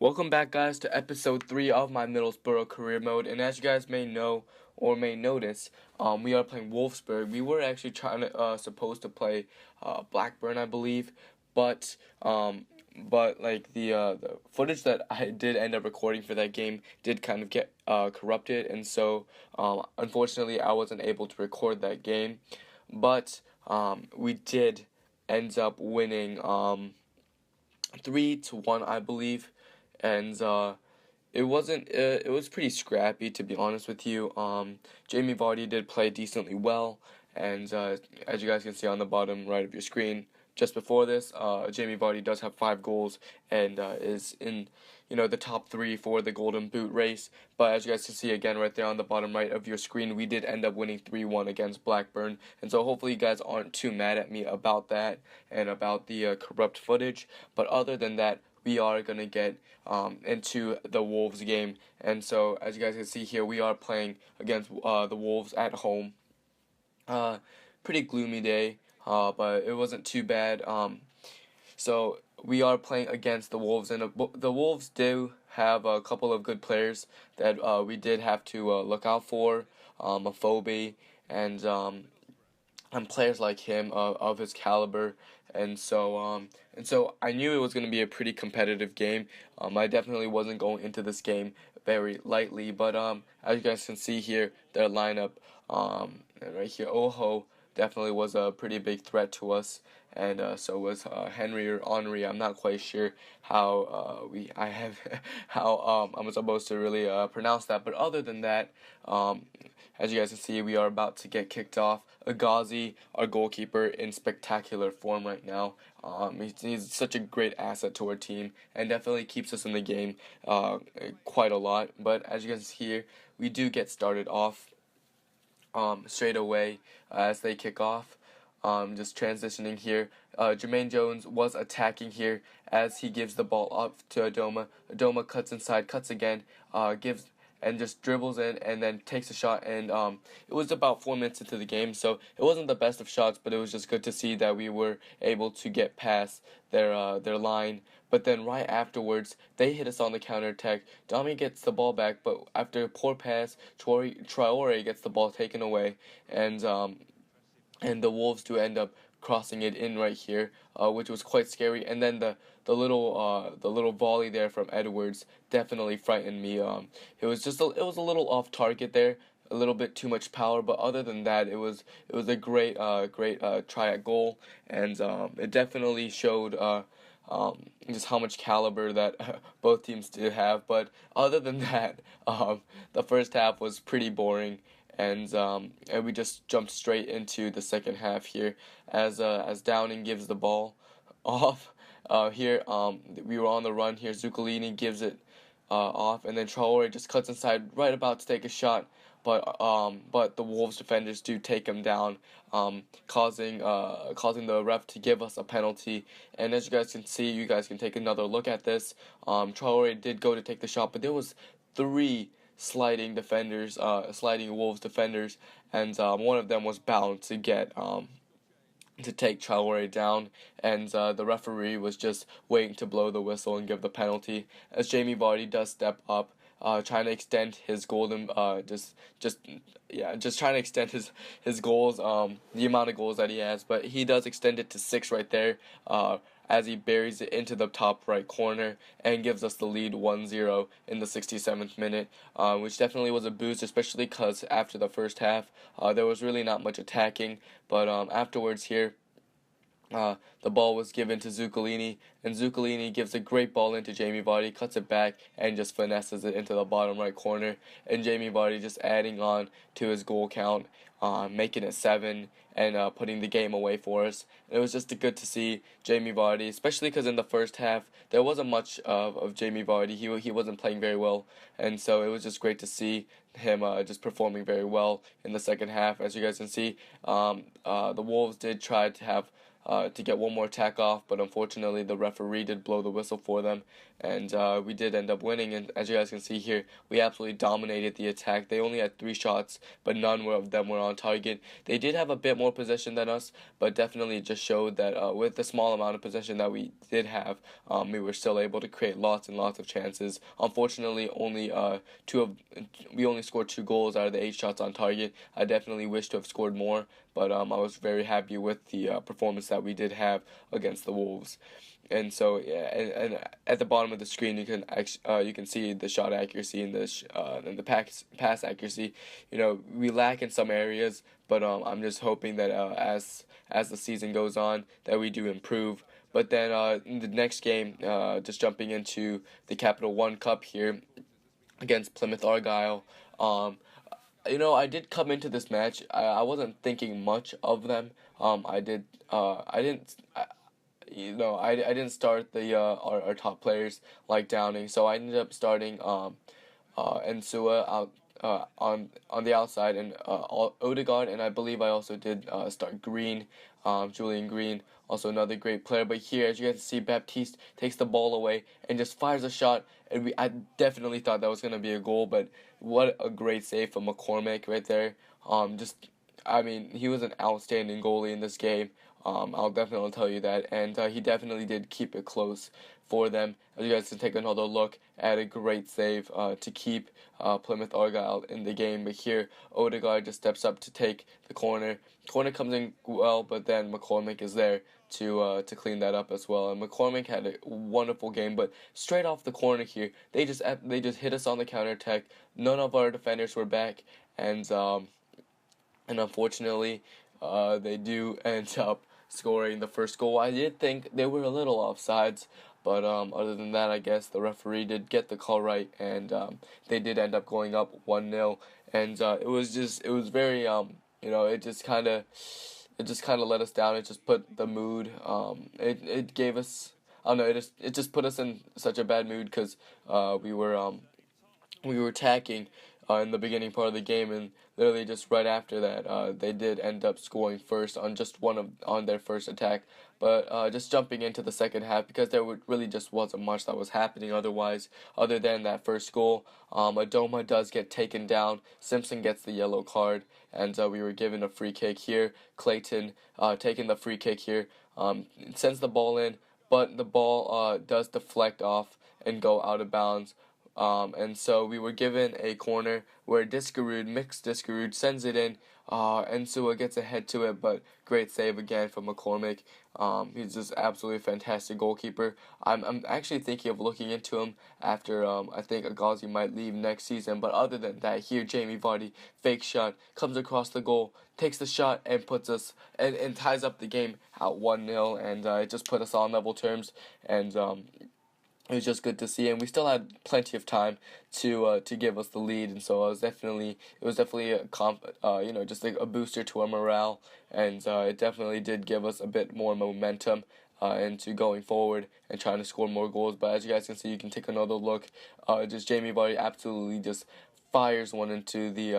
Welcome back, guys, to episode 3 of my Middlesbrough career mode. And as you guys may know or may notice, we are playing Wolfsburg. We were actually supposed to play Blackburn, I believe, but the footage that I did end up recording for that game did kind of get corrupted, and so unfortunately I wasn't able to record that game. But we did end up winning 3-1, I believe, and it was pretty scrappy, to be honest with you. Jamie Vardy did play decently well, and as you guys can see on the bottom right of your screen, just before this, Jamie Vardy does have 5 goals and is in the top 3 for the Golden Boot race. But as you guys can see again right there on the bottom right of your screen, we did end up winning 3-1 against Blackburn, and so hopefully you guys aren't too mad at me about that and about the corrupt footage. But other than that, we are going to get into the Wolves game. And so, as you guys can see here, we are playing against the Wolves at home. Pretty gloomy day, but it wasn't too bad. So, we are playing against the Wolves, and the Wolves do have a couple of good players that we did have to look out for. Afobe and players like him of his caliber, and so I knew it was going to be a pretty competitive game. I definitely wasn't going into this game very lightly, but as you guys can see here, their lineup, right here, Oho definitely was a pretty big threat to us, and so was Henry or Henri. I'm not quite sure how I have how I'm supposed to really pronounce that, but other than that, as you guys can see, we are about to get kicked off. Agazi, our goalkeeper, in spectacular form right now. He's such a great asset to our team and definitely keeps us in the game quite a lot. But as you guys see here, we do get started off straight away as they kick off. Just transitioning here. Jermaine Jones was attacking here as he gives the ball up to Adoma. Adoma cuts inside, cuts again, gives and just dribbles in and then takes a shot. And it was about 4 minutes into the game, so it wasn't the best of shots, but it was just good to see that we were able to get past their line. But then right afterwards, they hit us on the counterattack. Dami gets the ball back, but after a poor pass, Traore gets the ball taken away, and the Wolves do end up crossing it in right here, which was quite scary. And then the little volley there from Edwards definitely frightened me. It was a little off target there, a little bit too much power, but other than that, it was a great try at goal, and it definitely showed just how much caliber that both teams do have. But other than that, the first half was pretty boring, and we just jumped straight into the second half here as Downing gives the ball off. Here, we were on the run here. Zuccolini gives it off, and then Traore just cuts inside, right about to take a shot, but the Wolves defenders do take him down, causing the ref to give us a penalty. And as you guys can see, you guys can take another look at this. Traore did go to take the shot, but there was 3 sliding Wolves defenders, and one of them was bound to take Traore down, and the referee was just waiting to blow the whistle and give the penalty, as Jamie Vardy does step up, trying to extend his golden, just trying to extend his goals, the amount of goals that he has, but he does extend it to 6 right there, as he buries it into the top right corner and gives us the lead 1-0 in the 67th minute, which definitely was a boost, especially because after the first half, there was really not much attacking, but afterwards here, the ball was given to Zuccolini, and Zuccolini gives a great ball into Jamie Vardy, cuts it back, and just finesses it into the bottom right corner. And Jamie Vardy just adding on to his goal count, making it 7, and putting the game away for us. And it was just good to see Jamie Vardy, especially because in the first half there wasn't much of Jamie Vardy. He wasn't playing very well, and so it was just great to see him just performing very well in the second half. As you guys can see, the Wolves did try to get one more attack off, but unfortunately the referee did blow the whistle for them, and we did end up winning. And as you guys can see here, we absolutely dominated the attack. They only had 3 shots, but none of them were on target. They did have a bit more possession than us, but definitely just showed that with the small amount of possession that we did have, we were still able to create lots and lots of chances. Unfortunately, we only scored 2 goals out of the 8 shots on target. I definitely wish to have scored more, but I was very happy with the performance that we did have against the Wolves. And so, yeah, and at the bottom of the screen, you can see the shot accuracy and the pass accuracy. We lack in some areas, but I'm just hoping that as the season goes on, that we do improve. But then in the next game, just jumping into the Capital One Cup here against Plymouth Argyle. I did come into this match. I wasn't thinking much of them. I did. I didn't. I didn't start the our top players like Downing, so I ended up starting Ensua out on the outside, and Odegaard, and I believe I also did start Green, Julian Green, also another great player. But here, as you guys see, Baptiste takes the ball away and just fires a shot, and I definitely thought that was gonna be a goal, but what a great save from McCormick right there. He was an outstanding goalie in this game. I'll definitely tell you that, and he definitely did keep it close for them. As you guys can take another look at a great save to keep Plymouth Argyle in the game. But here, Odegaard just steps up to take the corner. Corner comes in well, but then McCormick is there to clean that up as well. And McCormick had a wonderful game, but straight off the corner here, they just hit us on the counterattack. None of our defenders were back, and unfortunately, they do end up scoring the first goal. I did think they were a little offsides, but other than that, I guess the referee did get the call right, and they did end up going up 1-0. And it was very it just kind of let us down. It just put the mood. It gave us. I don't know. It just put us in such a bad mood because we were attacking in the beginning part of the game, and literally just right after that, they did end up scoring first on their first attack. But just jumping into the second half, because really just wasn't much that was happening other than that first goal. Adoma does get taken down. Simpson gets the yellow card, and we were given a free kick here. Clayton taking the free kick here, sends the ball in, but the ball does deflect off and go out of bounds. And so we were given a corner where mixed Discarud sends it in, and Sua gets ahead to it, but great save again from McCormick. He's just absolutely fantastic goalkeeper. I'm actually thinking of looking into him after I think Agazi might leave next season. But other than that, here Jamie Vardy, fake shot, comes across the goal, takes the shot and puts us and ties up the game at 1-0, and it just put us on level terms, and it was just good to see, and we still had plenty of time to give us the lead, and so it was definitely a just like a booster to our morale, and it definitely did give us a bit more momentum into going forward and trying to score more goals. But as you guys can see, you can take another look. Just Jamie Vardy absolutely just fires one into the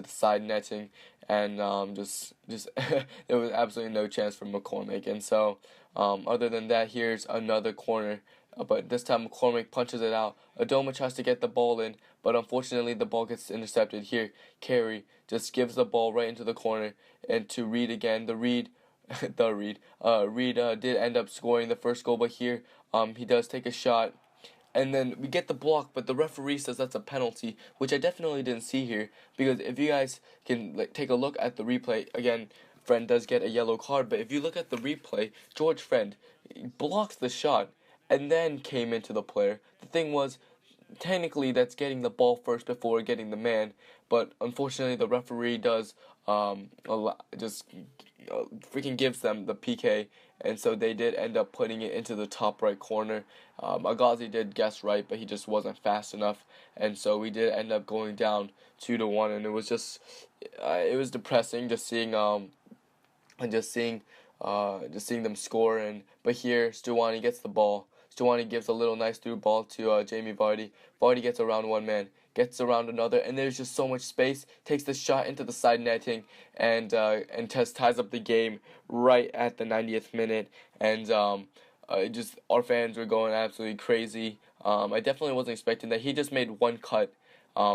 side netting, and just there was absolutely no chance for McCormick, and so other than that, here's another corner. But this time McCormick punches it out. Adoma tries to get the ball in, but unfortunately the ball gets intercepted here. Carey just gives the ball right into the corner, and to Reed again. Reed did end up scoring the first goal, but here he does take a shot, and then we get the block, but the referee says that's a penalty, which I definitely didn't see here, because if you guys can take a look at the replay again, Friend does get a yellow card, but if you look at the replay, George Friend blocks the shot and then came into the player. The thing was, technically that's getting the ball first before getting the man, but unfortunately the referee does freaking gives them the PK, and so they did end up putting it into the top right corner. Agazi did guess right, but he just wasn't fast enough, and so we did end up going down 2-1, and it was just it was depressing just seeing them score. But here Stuani gets the ball. Stuani gives a little nice through ball to Jamie Vardy. Vardy gets around one man, gets around another, and there's just so much space. Takes the shot into the side netting, and ties up the game right at the 90th minute. And our fans were going absolutely crazy. I definitely wasn't expecting that. He just made one cut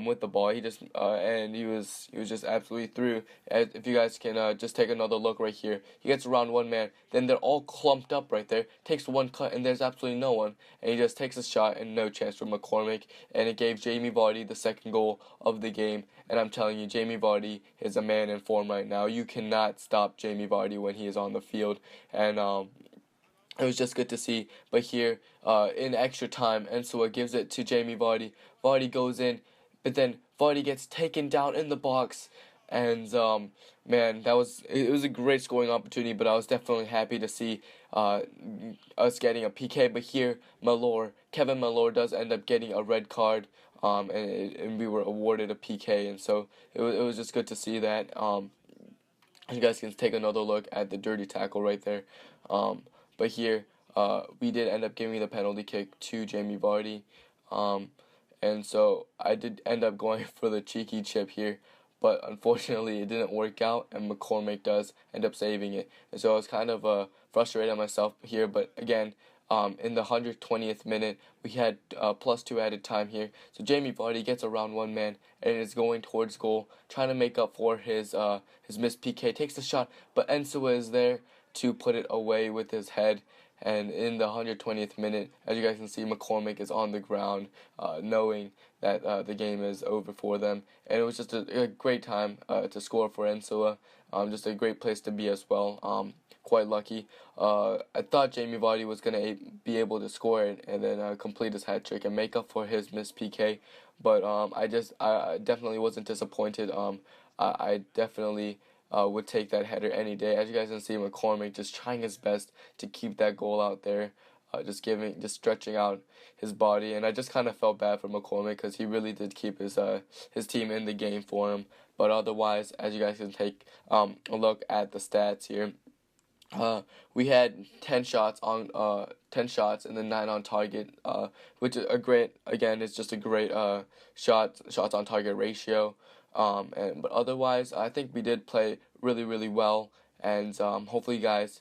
with the ball. He just and he was just absolutely through. If you guys can just take another look right here, he gets around one man. Then they're all clumped up right there. Takes one cut and there's absolutely no one, and he just takes a shot and no chance for McCormick. And it gave Jamie Vardy the second goal of the game. And I'm telling you, Jamie Vardy is a man in form right now. You cannot stop Jamie Vardy when he is on the field, and it was just good to see. But here, in extra time, Ensua gives it to Jamie Vardy. Vardy goes in, but then Vardy gets taken down in the box. And man, it was a great scoring opportunity. But I was definitely happy to see us getting a PK. But here, Kevin Malor does end up getting a red card. And we were awarded a PK. And so it was just good to see that. You guys can take another look at the dirty tackle right there. But here, we did end up giving the penalty kick to Jamie Vardy. And so I did end up going for the cheeky chip here. But unfortunately, it didn't work out, and McCormick does end up saving it. And so I was kind of frustrated at myself here. But again, in the 120th minute, we had +2 added time here. So Jamie Vardy gets around one man and is going towards goal, trying to make up for his missed PK. Takes the shot, but Ensua is there to put it away with his head. And in the 120th minute, as you guys can see, McCormick is on the ground, knowing that the game is over for them. And it was just a great time to score for Ensua. Just a great place to be as well. Quite lucky. I thought Jamie Vardy was going to be able to score it and then complete his hat trick and make up for his missed PK. But I definitely wasn't disappointed. I definitely would take that header any day. As you guys can see, McCormick just trying his best to keep that goal out there, just stretching out his body, and I just kind of felt bad for McCormick because he really did keep his team in the game for him. But otherwise, as you guys can take a look at the stats here, we had 10 shots and then 9 on target, which is a great. Again, it's just a great shots on target ratio. But otherwise, I think we did play really, really well, and hopefully you guys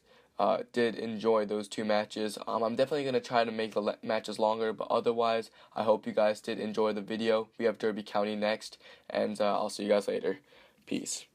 did enjoy those two matches. I'm definitely going to try to make the matches longer, but otherwise, I hope you guys did enjoy the video. We have Derby County next, and I'll see you guys later. Peace.